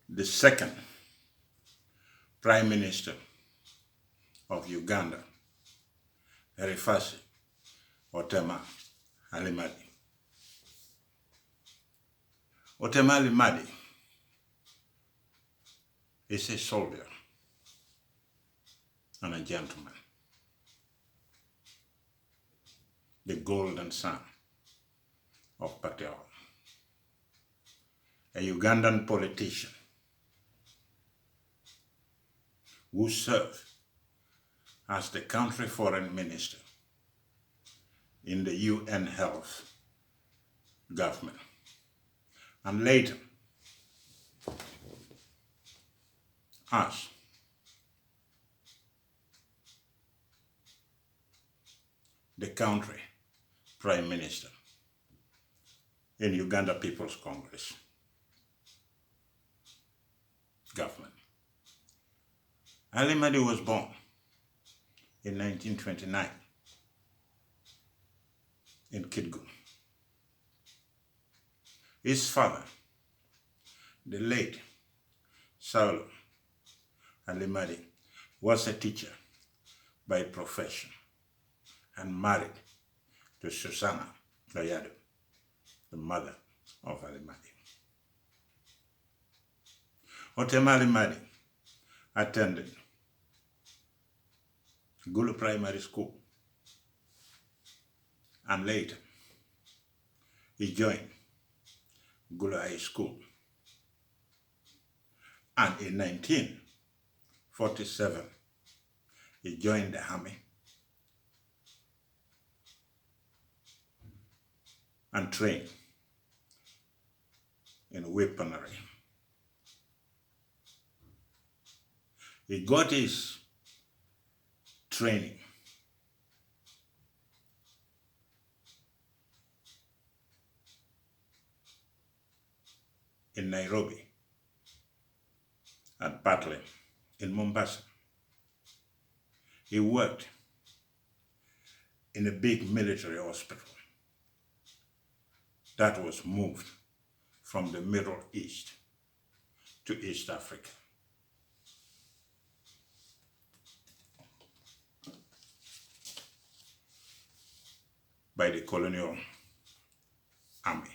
the second Prime Minister of Uganda, Erifaci Otema Allimadi. Otema Allimadi is a soldier and a gentleman, the golden son of Paulo, a Ugandan politician who served as the country foreign minister in the UN Health government, and later as the country prime minister in Uganda People's Congress government. Allimadi was born in 1929 in �KIDGU. His father, the late Paulo Allimadi, was a teacher by profession and married to Susanna Layado, the mother of Allimadi. Otema Allimadi attended Gulu Primary School, and later he joined Gulu High School, and in 1947 he joined the army and trained in weaponry. He got his training in Nairobi and partly in Mombasa. He worked in a big military hospital that was moved from the Middle East to East Africa. By the colonial army.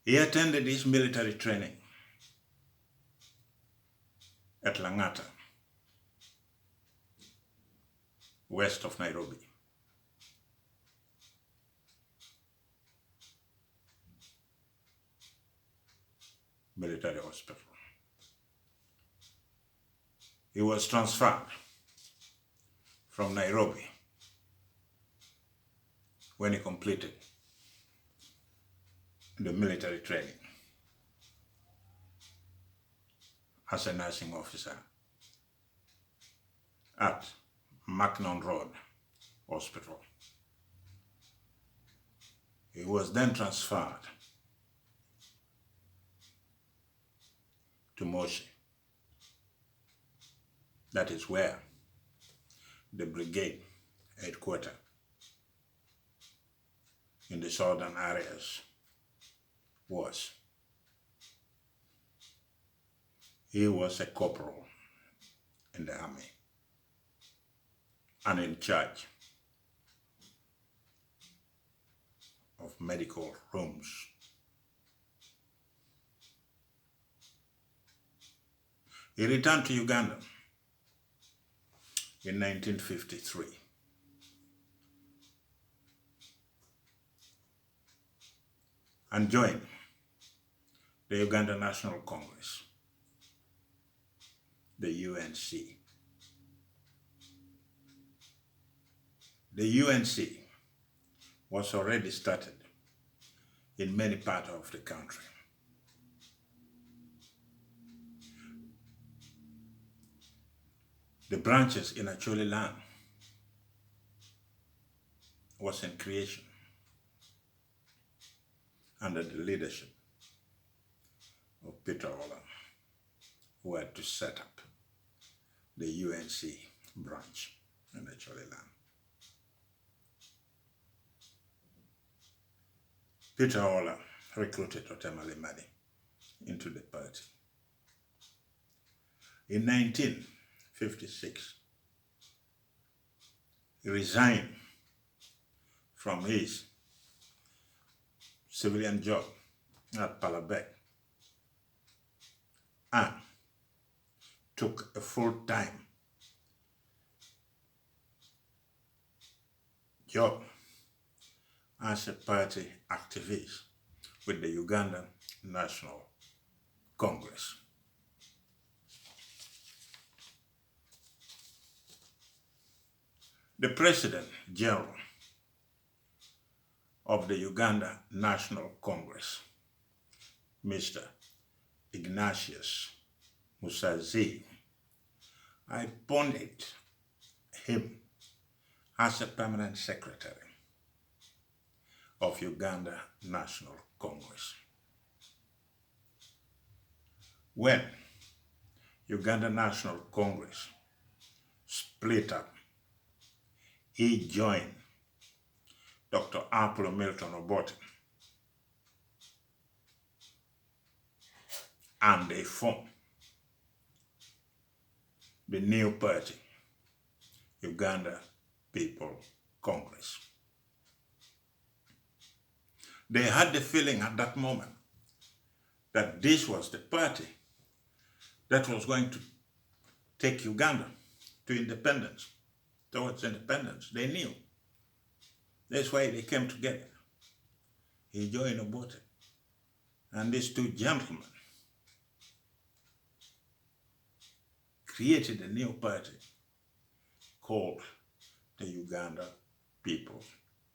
He attended his military training at Langata, west of Nairobi. Military hospital. He was transferred from Nairobi when he completed the military training as a nursing officer at Macnon Road Hospital. He was then transferred to Moshi. That is where the brigade headquarters in the southern areas was. He was a corporal in the army and in charge of medical rooms. He returned to Uganda in 1953. And joined the Uganda National Congress, the UNC. The UNC was already started in many parts of the country. The branches in Acholi land was in creation under the leadership of Peter Ola, who had to set up the UNC branch in Acholi land. Peter Ola recruited Otema Allimadi into the party. In 1956, he resigned from his civilian job at Palabek and took a full-time job as a party activist with the Uganda National Congress. The President General of the Uganda National Congress, Mr. Ignatius Musazi, appointed him as a permanent secretary of Uganda National Congress. When Uganda National Congress split up, he joined Dr. Apollo Milton Obote and they formed the new party, Uganda People Congress. They had the feeling at that moment that this was the party that was going to take Uganda to independence, towards independence. They knew. That's why they came together. He joined Obote, and these two gentlemen created a new party called the Uganda People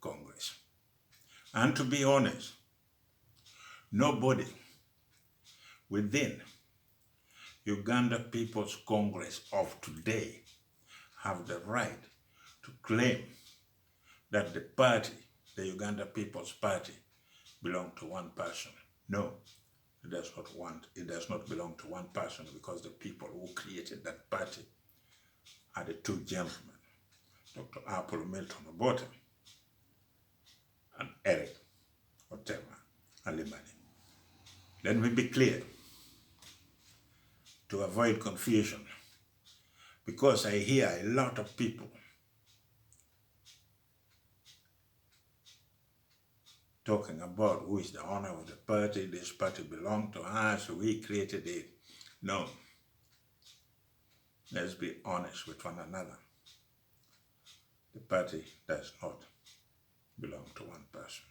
Congress. And to be honest, nobody within Uganda People's Congress of today have the right to claim that the party, the Uganda People's Party, belong to one person. No, it does not belong to one person, because the people who created that party are the two gentlemen, Dr. Apollo Milton Obote and Erifaci Otema Allimadi. Let me be clear to avoid confusion, because I hear a lot of people talking about who is the owner of the party, this party belonged to us, we created it. No. Let's be honest with one another. The party does not belong to one person.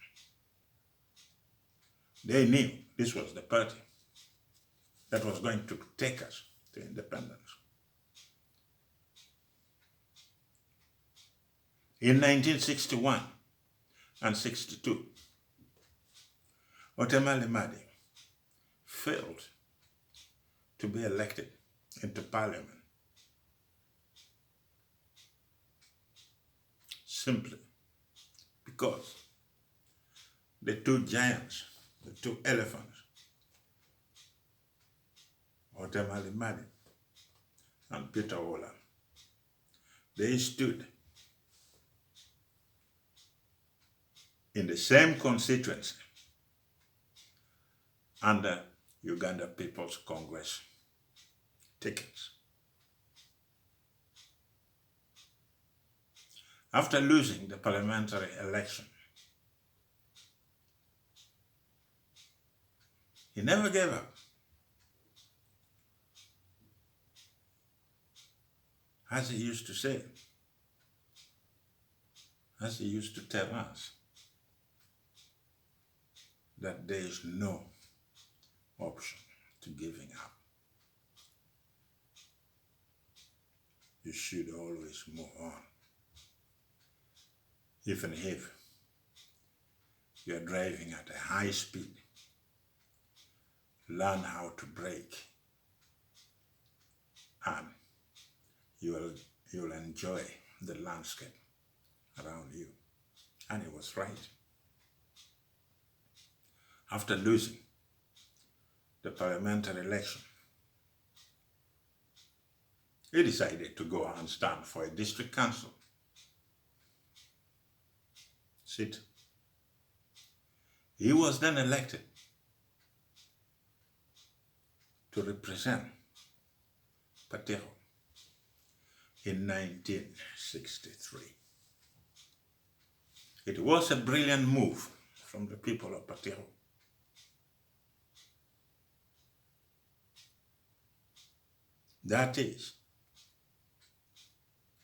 They knew this was the party that was going to take us to independence. In 1961 and 62, Otema Allimadi failed to be elected into parliament simply because the two giants, the two elephants, Otema Allimadi and Peter Ola, they stood in the same constituency under Uganda People's Congress tickets. After losing the parliamentary election, he never gave up. As he used to say, as he used to tell us, that there is no option to giving up. You should always move on. Even if you are driving at a high speed, learn how to brake and you will enjoy the landscape around you. And he was right. After losing the parliamentary election, he decided to go and stand for a district council seat. He was then elected to represent Patero in 1963. It was a brilliant move from the people of Patero. That is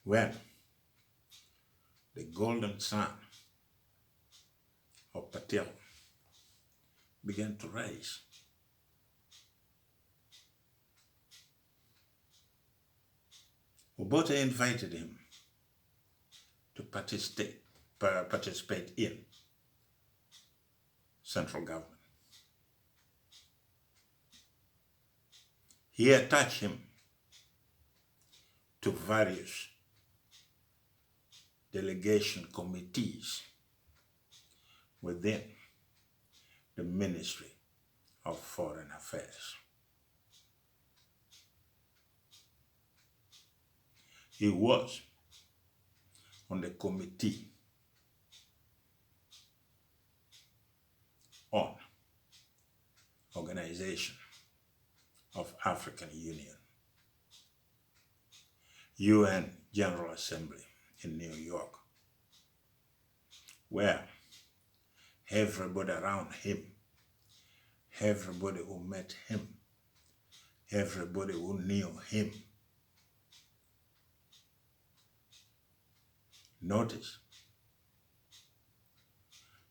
when the golden sun of Patero began to rise. Obote invited him to participate in central government. He attached him to various delegation committees within the Ministry of Foreign Affairs. He was on the Committee on Organization of African Union, UN General Assembly in New York, where everybody around him, everybody who met him, everybody who knew him, noticed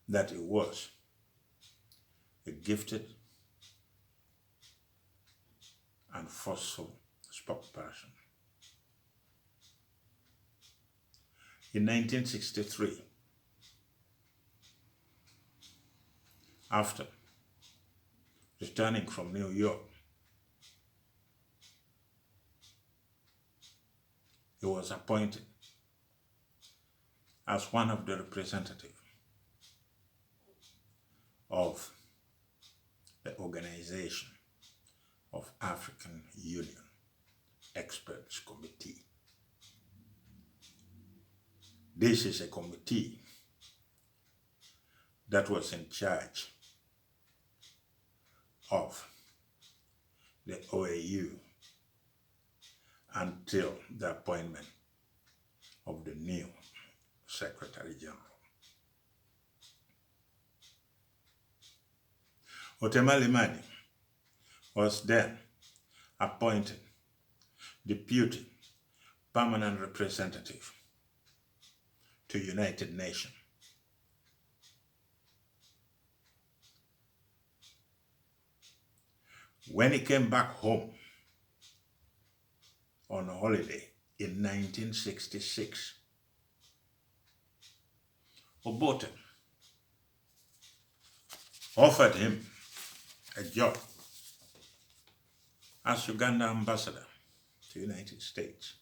that he was a gifted and forceful spokesperson. In 1963, after returning from New York, he was appointed as one of the representatives of the Organization of African Union Experts Committee. This is a committee that was in charge of the OAU until the appointment of the new Secretary General. Otema Allimadi was then appointed Deputy Permanent Representative to United Nations. When he came back home on a holiday in 1966, Obote offered him a job as Uganda ambassador to the United States.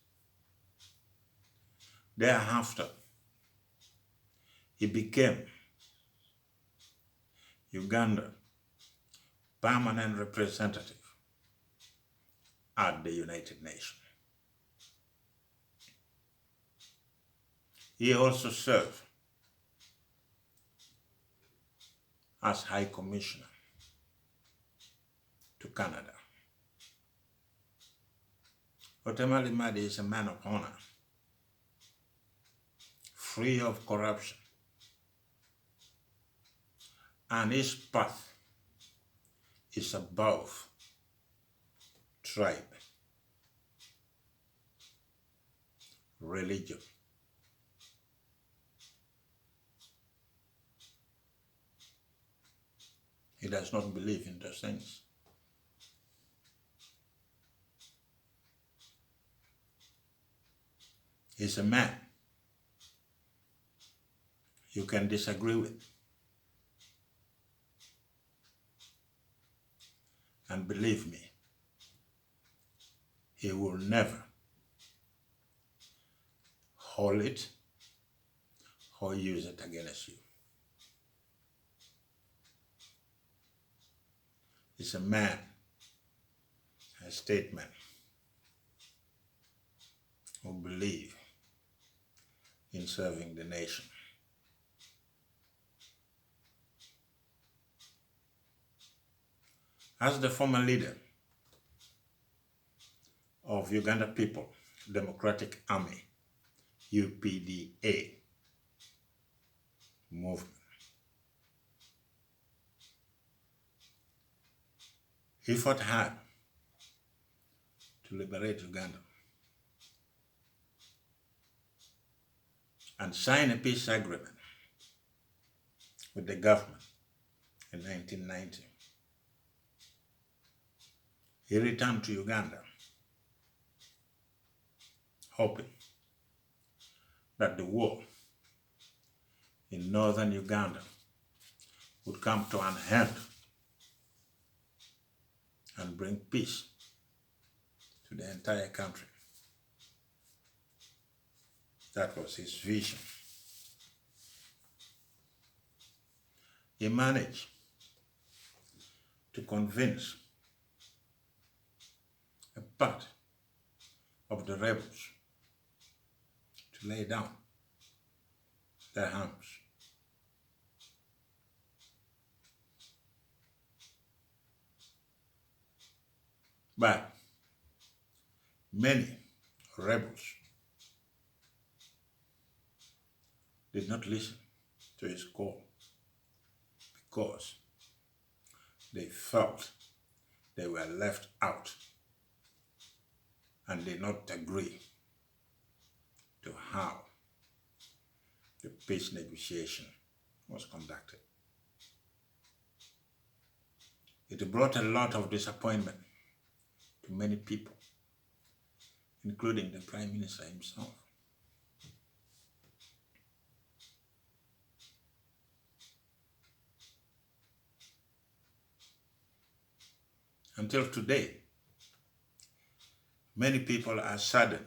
Thereafter, he became Uganda permanent representative at the United Nations. He also served as High Commissioner to Canada. Otema Allimadi is a man of honor, free of corruption, and his path is above tribe, religion, he does not believe in those things. He's a man you can disagree with. And believe me, he will never hold it or use it against you. He's a man, a statesman who believes in serving the nation. As the former leader of Uganda People Democratic Army, UPDA movement. He fought hard to liberate Uganda and sign a peace agreement with the government in 1990. He returned to Uganda, hoping that the war in northern Uganda would come to an end and bring peace to the entire country. That was his vision. He managed to convince a part of the rebels to lay down their arms. But many rebels did not listen to his call because they felt they were left out and did not agree to how the peace negotiation was conducted. It brought a lot of disappointment to many people, including the Prime Minister himself. Until today, many people are saddened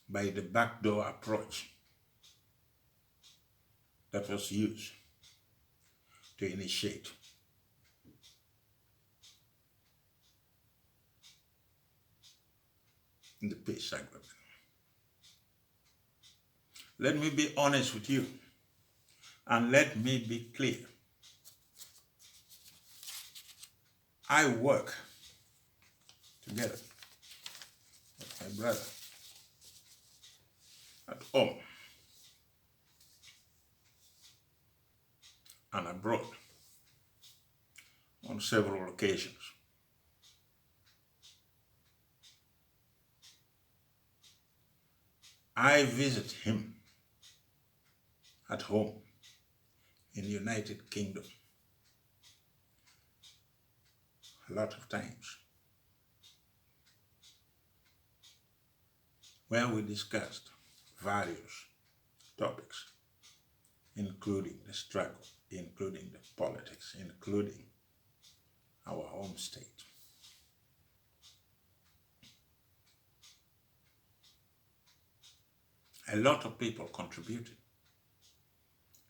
by the backdoor approach that was used to initiate the peace agreement. Let me be honest with you, and let me be clear. I work together with my brother at home and abroad on several occasions. I visit him at home in the United Kingdom a lot of times, where we discussed various topics, including the struggle, including the politics, including our home state. A lot of people contributed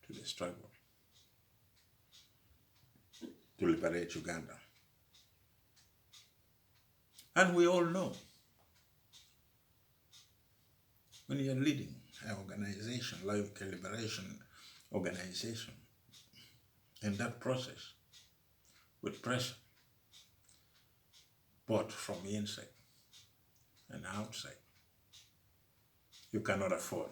to the struggle to liberate Uganda. And we all know, when you're leading an organization like a liberation organization, in that process, with pressure, both from inside and outside, you cannot afford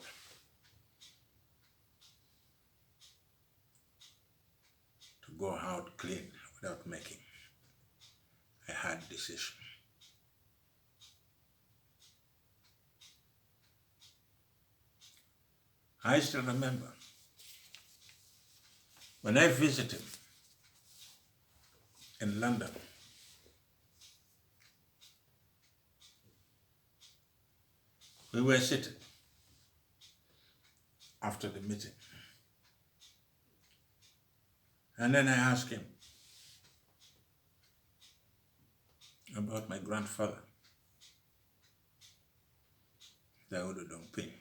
to go out clean without making a hard decision. I still remember when I visited in London, we were sitting after the meeting, and then I asked him about my grandfather, 𝐿𝐿𝙇,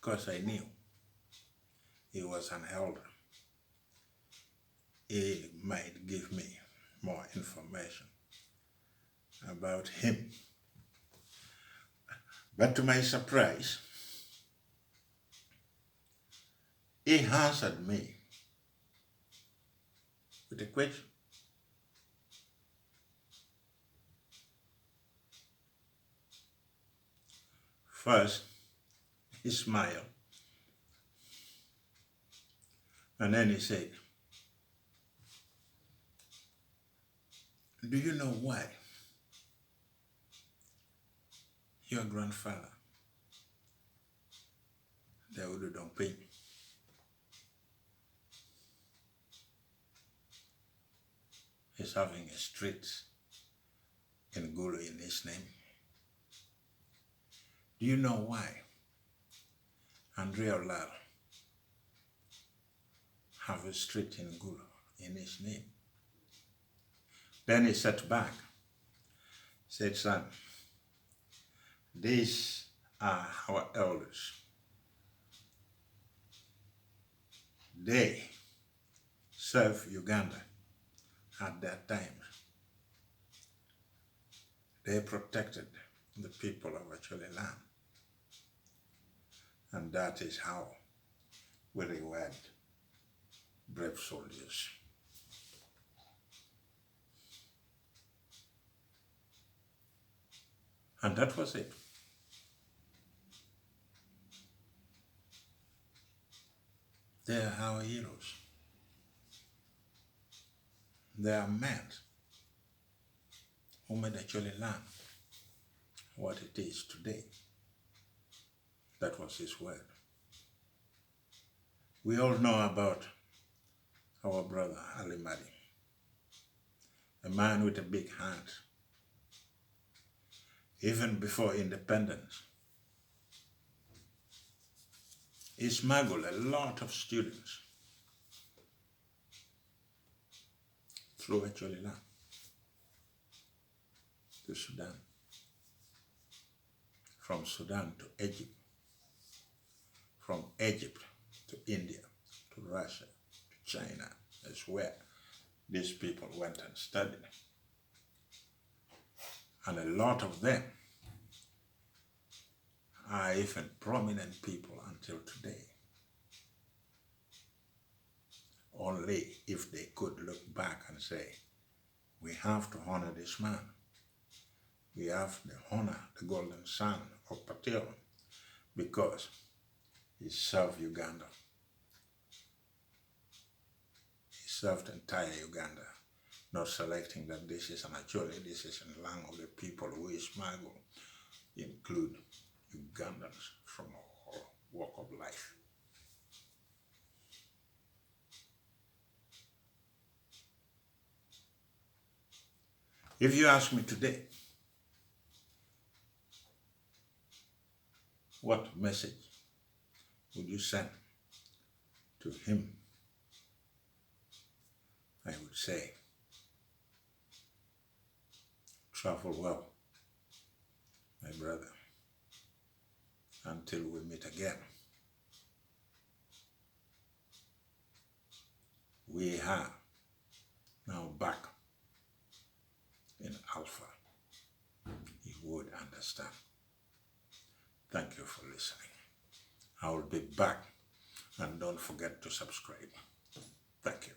because I knew he was an elder. He might give me more information about him. But to my surprise, he answered me with a question. First, he smiled. And then he said, do you know why your grandfather, 𝙁𝙊𝙇𝙇𝙊𝙗, is having a street in Gulu in his name? Do you know why 𝐿𝙁𝙁𝙁 have a street in Gulu in his name? Then he sat back, said, son, these are our elders. They served Uganda at that time. They protected the people of Acholi land. And that is how we reward brave soldiers. And that was it. They are our heroes. They are men who made Acholi land what it is today. That was his word. We all know about our brother Allimadi, a man with a big heart. Even before independence, he smuggled a lot of students through Acholi land to Sudan, from Sudan to Egypt, from Egypt to India, to Russia, to China, is where these people went and studied. And a lot of them are even prominent people until today. Only if they could look back and say, we have to honor this man. We have to honor the golden son of Paulo because he served Uganda. He served entire Uganda, not selecting that this is an Acholi, this is a land of the people who is smuggled, include Ugandans from all walk of life. If you ask me today, what message would you send to him? I would say, travel well, my brother, until we meet again. We are now back in Alpha. You would understand. Thank you for listening. I will be back, and don't forget to subscribe. Thank you.